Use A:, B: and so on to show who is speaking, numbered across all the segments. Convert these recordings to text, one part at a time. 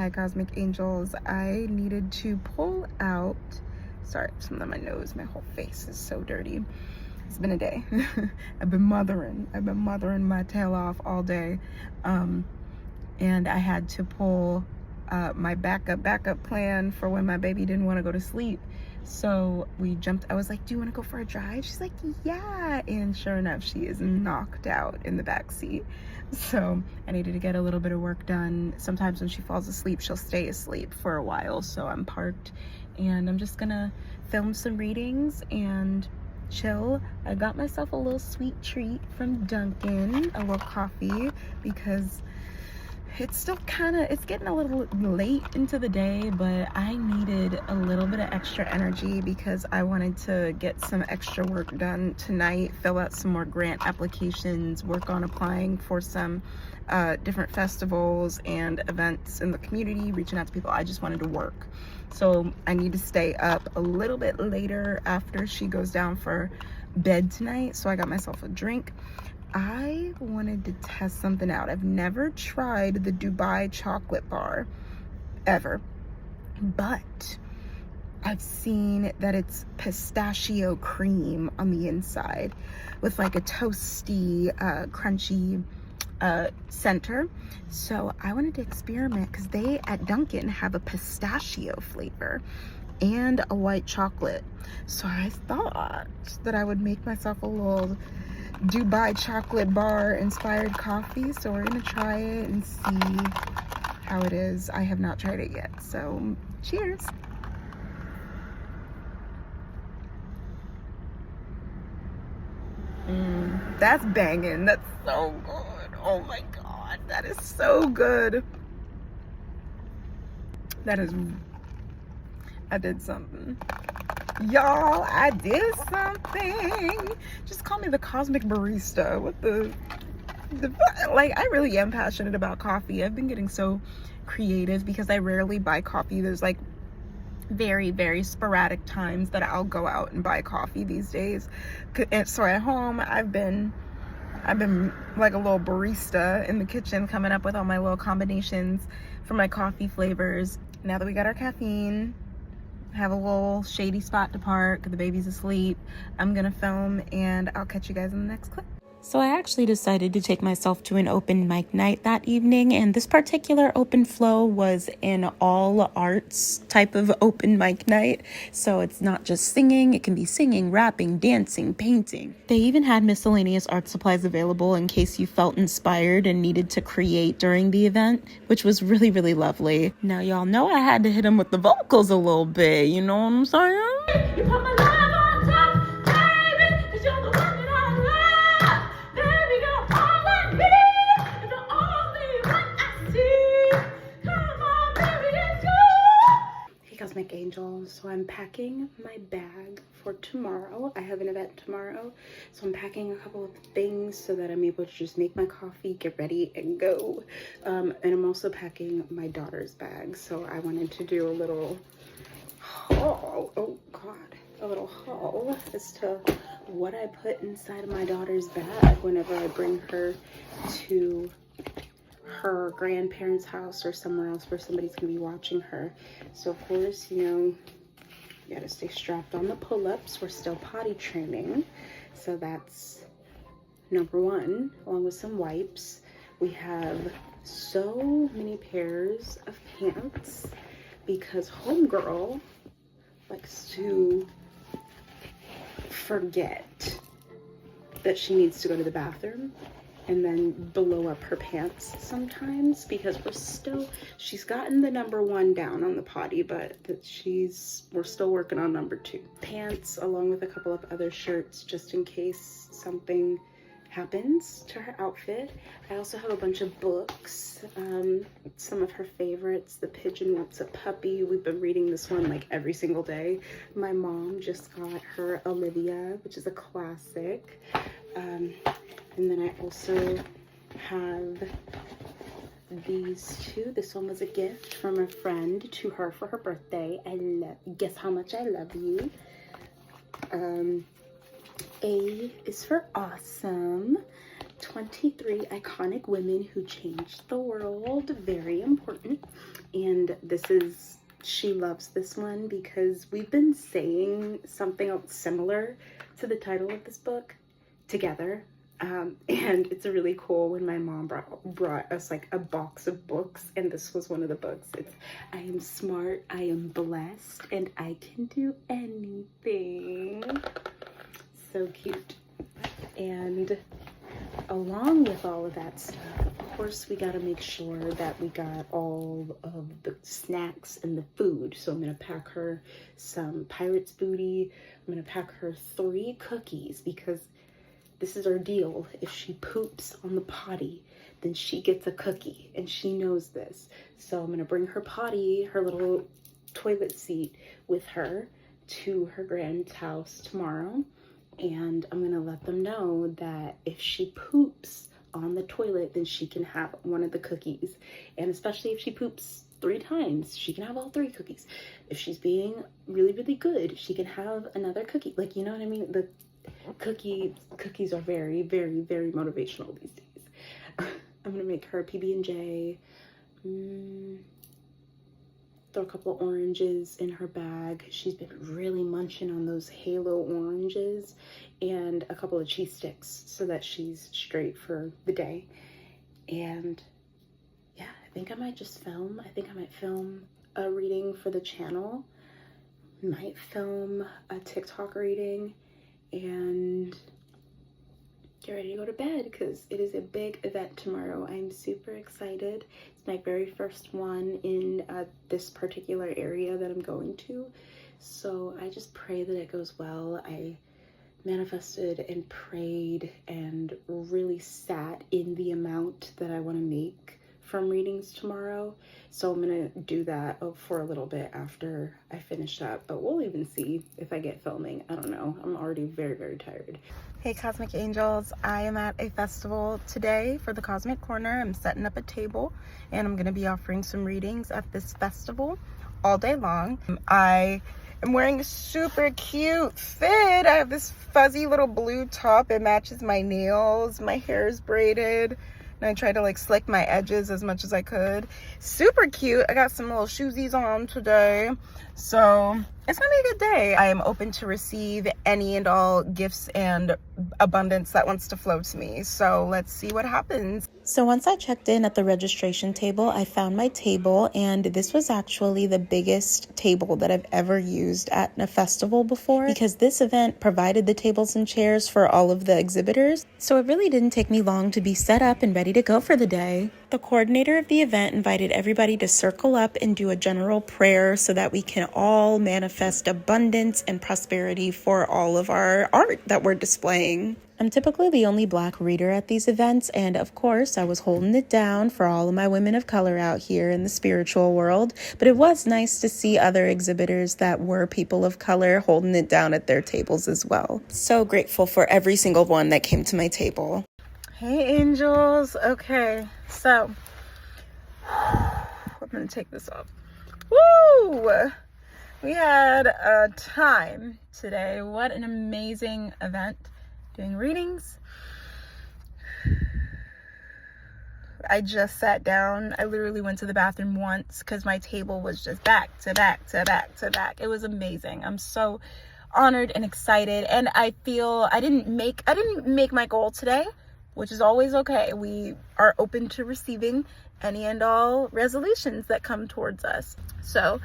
A: Hi Cosmic Angels. I needed to pull out, sorry, something on my nose, my whole face is so dirty. It's been a day. I've been mothering my tail off all day. And I had to pull my backup plan for when my baby didn't want to go to sleep. So we jumped, I was like, do you want to go for a drive? She's like, yeah. And sure enough, she is knocked out in the back seat. So I needed to get a little bit of work done. Sometimes when she falls asleep, she'll stay asleep for a while. So I'm parked and I'm just gonna film some readings and chill. I got myself a little sweet treat from Dunkin', a little coffee, because it's still it's getting a little late into the day, but I needed a little bit of extra energy because I wanted to get some extra work done tonight, fill out some more grant applications, work on applying for some different festivals and events in the community, reaching out to people. I just wanted to work. So I need to stay up a little bit later after she goes down for bed tonight. So I got myself a drink. I wanted to test something out. I've never tried the Dubai chocolate bar ever, but I've seen that it's pistachio cream on the inside with like a toasty, crunchy center. So I wanted to experiment because they at Dunkin' have a pistachio flavor and a white chocolate. So I thought that I would make myself a little Dubai chocolate bar inspired coffee. So we're gonna try it and see how it is. I have not tried it yet, so cheers. That's banging. That's so good. Oh my god, that is so good. I did something. Y'all, I did something. Just call me the cosmic barista. What the like, I really am passionate about coffee. I've been getting so creative because I rarely buy coffee. There's like very, very sporadic times that I'll go out and buy coffee these days. And so at home, I've been like a little barista in the kitchen, coming up with all my little combinations for my coffee flavors. Now that we got our caffeine, have a little shady spot to park, the baby's asleep, I'm gonna film and I'll catch you guys in the next clip. So I actually decided to take myself to an open mic night that evening, and this particular open flow was an all arts type of open mic night. So it's not just singing, it can be singing, rapping, dancing, painting. They even had miscellaneous art supplies available in case you felt inspired and needed to create during the event, which was really, really lovely. Now y'all know I had to hit them with the vocals a little bit, you know what I'm saying? You put my love on top, baby, 'cause you're the one that I love. Cosmic Angels. So I'm packing my bag for tomorrow. I have an event tomorrow, so I'm packing a couple of things so that I'm able to just make my coffee, get ready, and go. And I'm also packing my daughter's bag, so I wanted to do a little haul. Oh god, a little haul as to what I put inside of my daughter's bag whenever I bring her to her grandparents' house or somewhere else where somebody's gonna be watching her. So of course, you know, you gotta stay strapped on the pull-ups. We're still potty training, so that's number one, along with some wipes. We have so many pairs of pants because homegirl likes to forget that she needs to go to the bathroom and then blow up her pants sometimes, because she's gotten the number one down on the potty, but we're still working on number two. Pants along with a couple of other shirts just in case something happens to her outfit. I also have a bunch of books, some of her favorites. The Pigeon Wants a Puppy. We've been reading this one like every single day. My mom just got her Olivia, which is a classic. And then I also have these two. This one was a gift from a friend to her for her birthday. Guess how much I love you. A is for awesome.
B: 23 iconic women who changed the world. Very important. And she loves this one because we've been saying something else similar to the title of this book together. And it's really cool when my mom brought us like a box of books, and this was one of the books. It's I am smart, I am blessed, and I can do anything. So cute. And along with all of that stuff, of course, we got to make sure that we got all of the snacks and the food. So I'm going to pack her some Pirate's Booty. I'm going to pack her 3 cookies because this is our deal. If she poops on the potty, then she gets a cookie, and she knows this. So I'm going to bring her potty, her little toilet seat, with her to her grand's house tomorrow. And I'm going to let them know that if she poops on the toilet, then she can have one of the cookies. And especially if she poops 3 times, she can have all 3 cookies. If she's being really, really good, she can have another cookie. Like, you know what I mean? The cookies are very, very, very motivational these days. I'm going to make her a PB&J. Throw a couple of oranges in her bag. She's been really munching on those Halo oranges, and a couple of cheese sticks so that she's straight for the day. And yeah, I think I might just film. I think I might film a reading for the channel. Might film a TikTok reading and get ready to go to bed because it is a big event tomorrow. I'm super excited. It's my very first one in this particular area that I'm going to. So I just pray that it goes well. I manifested and prayed and really sat in the amount that I want to make from readings tomorrow. So I'm gonna do that for a little bit after I finish up, but we'll even see if I get filming. I don't know. I'm already very, very tired.
A: Hey Cosmic Angels, I am at a festival today for the Cosmic Corner. I'm setting up a table and I'm gonna be offering some readings at this festival all day long. I am wearing a super cute fit. I have this fuzzy little blue top. It matches my nails. My hair is braided. And I tried to like slick my edges as much as I could. Super cute. I got some little shoesies on today. So it's gonna be a good day. I am open to receive any and all gifts and abundance that wants to flow to me. So let's see what happens.
C: So once I checked in at the registration table, I found my table, and this was actually the biggest table that I've ever used at a festival before, because this event provided the tables and chairs for all of the exhibitors. So it really didn't take me long to be set up and ready to go for the day. The coordinator of the event invited everybody to circle up and do a general prayer so that we can all manifest abundance and prosperity for all of our art that we're displaying. I'm typically the only Black reader at these events, and of course I was holding it down for all of my women of color out here in the spiritual world, but it was nice to see other exhibitors that were people of color holding it down at their tables as well. So grateful for every single one that came to my table.
A: Hey angels. Okay, so I'm gonna take this off. Woo! We had a time today. What an amazing event. Doing readings. I just sat down. I literally went to the bathroom once because my table was just back to back to back to back. It was amazing. I'm so honored and excited, and I feel I didn't make my goal today, which is always okay. We are open to receiving any and all resolutions that come towards us. So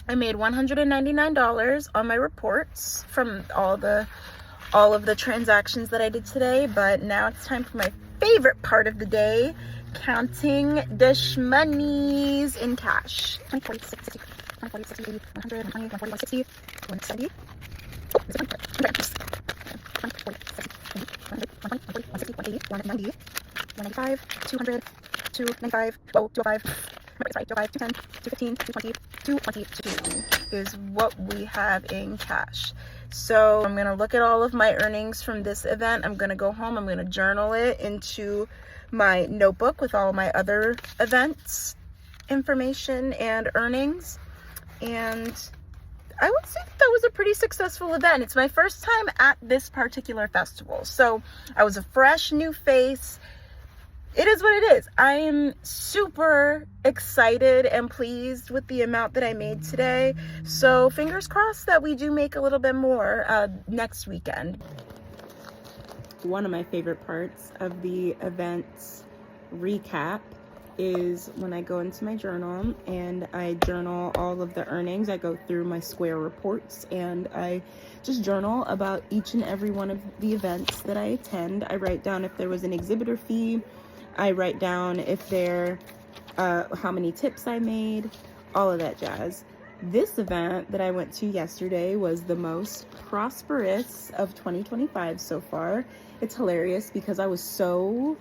A: I made $199 on my reports from all of the transactions that I did today, but now it's time for my favorite part of the day, counting the shmonies in cash. 20, 40, 60, 40, 60, 80, 100, 120, 140, 160, 170. Oh, there's a 20, 40, 60, 80, 100, 120, 160, 180, 190, 195, 200, 295, 205, 210, 215, 220, 222 is what we have in cash. So I'm going to look at all of my earnings from this event. I'm going to go home. I'm going to journal it into my notebook with all my other events information and earnings. And I would say that was a pretty successful event. It's my first time at this particular festival, so I was a fresh new face. It is what it is. I am super excited and pleased with the amount that I made today, so fingers crossed that we do make a little bit more next weekend. One of my favorite parts of the event's recap is when I go into my journal and I journal all of the earnings. I go through my Square reports and I just journal about each and every one of the events that I attend. I write down if there was an exhibitor fee. I write down if there, how many tips I made, all of that jazz. This event that I went to yesterday was the most prosperous of 2025 so far. It's hilarious because I was so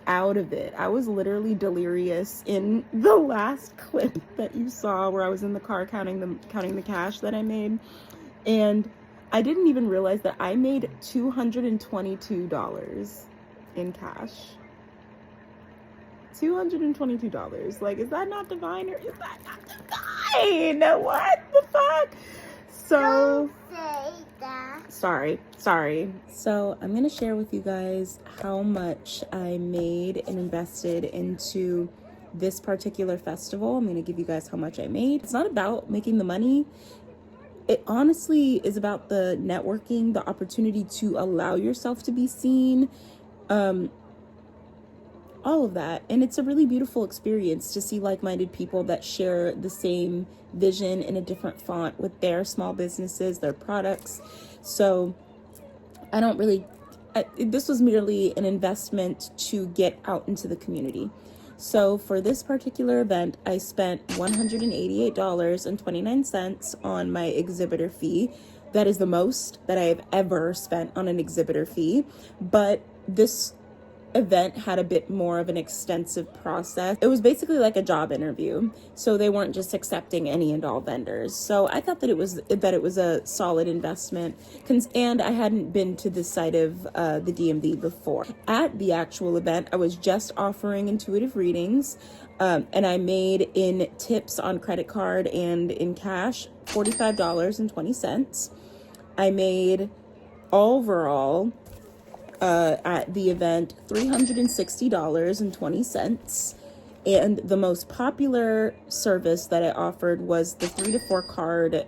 A: out of it. I was literally delirious in the last clip that you saw where I was in the car counting the cash that I made, and I didn't even realize that I made $222 in cash. $222. Like, is that not divine or is that not divine? What the fuck? So sorry. So I'm gonna share with you guys how much I made and invested into this particular festival. I'm gonna give you guys how much I made. It's not about making the money. It honestly is about the networking, the opportunity to allow yourself to be seen, all of that. And it's a really beautiful experience to see like-minded people that share the same vision in a different font with their small businesses, their products. So this was merely an investment to get out into the community. So for this particular event, I spent $188.29 on my exhibitor fee. That is the most that I have ever spent on an exhibitor fee. But this event had a bit more of an extensive process. It was basically like a job interview, so they weren't just accepting any and all vendors. So I thought that it was a solid investment, and I hadn't been to this side of the DMV before. At the actual event, I was just offering intuitive readings, and I made in tips on credit card and in cash $45.20. I made overall at the event $360.20, and the most popular service that I offered was the 3 to 4 card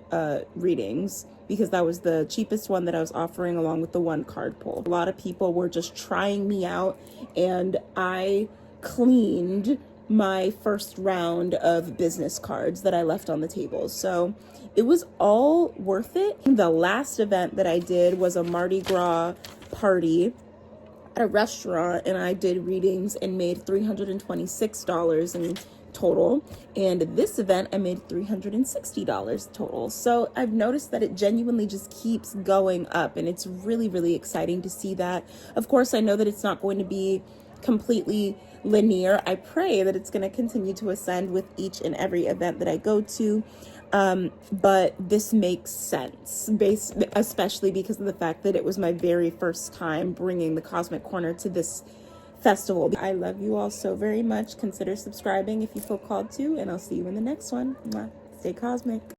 A: readings, because that was the cheapest one that I was offering, along with the 1 card pull. A lot of people were just trying me out, and I cleaned my first round of business cards that I left on the table. So it was all worth it. The last event that I did was a Mardi Gras party at a restaurant, and I did readings and made $326 in total. And this event I made $360 total. So I've noticed that it genuinely just keeps going up, and it's really, really exciting to see that. Of course, I know that it's not going to be completely linear. I pray that it's going to continue to ascend with each and every event that I go to. But this makes sense, especially because of the fact that it was my very first time bringing the Cosmic Corner to this festival. I love you all so very much. Consider subscribing if you feel called to, and I'll see you in the next one. Stay cosmic.